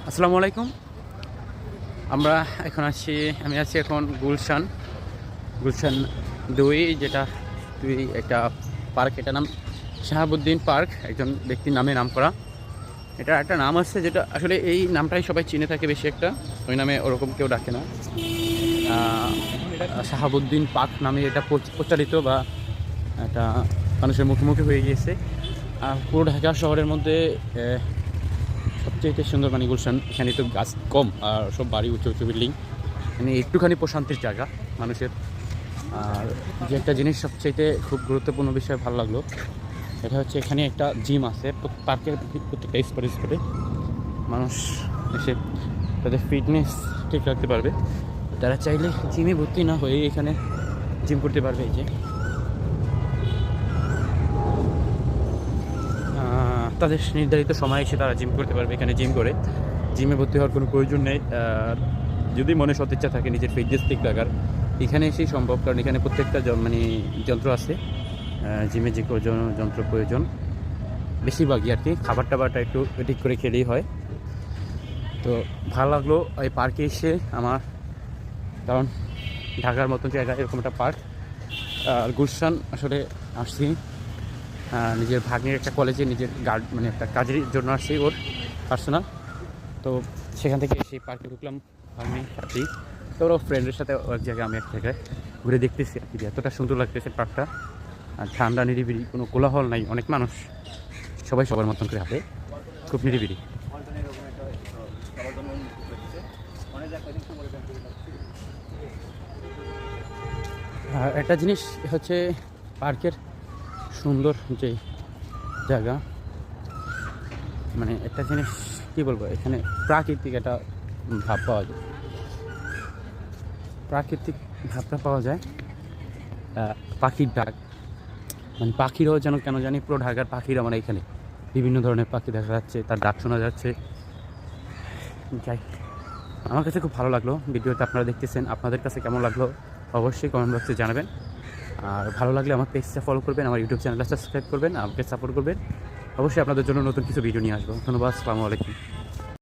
আসসালামু আলাইকুম। আমরা এখন আমি আছি এখন গুলশান গুলশান 2, যেটা একটা পার্ক। এটা নাম শাহাবুদ্দিন পার্ক, একজন ব্যক্তির নামে নাম করা। এটা একটা নাম আছে যেটা আসলে এই নামটাই সবাই চিনে থাকে বেশি, একটা ওই নামে ওরকম কেউ ডাকে না। শাহাবুদ্দিন পার্ক নামে এটা প্রচারিত বা এটা মানুষের মুখে মুখে হয়ে গিয়েছে। পুরো ঢাকা শহরের মধ্যে সবচেয়ে সুন্দর মানে গুলশান। এখানে তো গাছ কম আর সব বাড়ি উঁচু উঁচু বিল্ডিং, মানে একটুখানি প্রশান্তির জায়গা মানুষের। আর যে একটা জিনিস সবচেয়ে খুব গুরুত্বপূর্ণ বিষয় ভালো লাগলো, এটা হচ্ছে এখানে একটা জিম আছে পার্কের প্রত্যেকটা স্পটে মানুষ এসে তাদের ফিটনেস ঠিক রাখতে পারবে। তারা চাইলে জিমে ভর্তি না হয়ে এখানে জিম করতে পারবে। এই যে তাদের নির্ধারিত সময় এসে তারা জিম করতে পারবে। এখানে জিম করে জিমে ভর্তি হওয়ার কোনো প্রয়োজন নেই। যদি মনে সদিচ্ছা থাকে নিজের ফিটনেস ঠিক রাখার, এখানে এসেই সম্ভব, কারণ এখানে প্রত্যেকটা মানে যন্ত্র আছে। জিমে যে কোনো যন্ত্র প্রয়োজন বেশিরভাগই আর কি, খাবার টাবারটা একটু ঠিক করে খেলেই হয়। তো ভালো লাগলো এই পার্কে এসে আমার, কারণ ঢাকার মতন জায়গায় এরকম একটা পার্ক। আর গুলশান আসলে আসছি নিজের ভাগ্নের একটা কলেজে, নিজের মানে একটা কাজের জন্য আসছি, ওর পার্সোনাল। তো সেখান থেকে সেই পার্কে ঢুকলাম ভাগ্নি সাথে, তো ওরা ফ্রেন্ডের সাথে এক জায়গায়, আমি এক জায়গায় ঘুরে দেখতেছি আর কি। এতটা সুন্দর লাগতেছে পার্কটা, আর ঠান্ডা নিরিবিলি, কোনো কোলাহল নাই, অনেক মানুষ, সবাই সবার মতন করে হাঁটে, খুব নিরিবিলি। আর একটা জিনিস হচ্ছে পার্কের সুন্দর যে জায়গা, মানে একটা জিনিস কী বলবো, এখানে প্রাকৃতিক একটা ভাব পাওয়া যায়, প্রাকৃতিক ভাবটা পাওয়া যায়। পাখির ডাক, মানে পাখিরাও যেন কেন জানি, পুরো ঢাকার পাখিরা মানে এখানে বিভিন্ন ধরনের পাখি দেখা যাচ্ছে, তার ডাক শোনা যাচ্ছে। যাই, আমার কাছে খুব ভালো লাগলো। ভিডিওটা আপনারা দেখতেছেন, আপনাদের কাছে কেমন লাগলো অবশ্যই কমেন্ট বক্সে জানাবেন। আর ভালো লাগলে আমার পেজটা ফলো করবেন, আমার ইউটিউব চ্যানেলটা সাবস্ক্রাইব করবেন, আমাকে সাপোর্ট করবেন। অবশ্যই আপনাদের জন্য নতুন কিছু ভিডিও নিয়ে আসবো। ধন্যবাদ, আসসালামু আলাইকুম।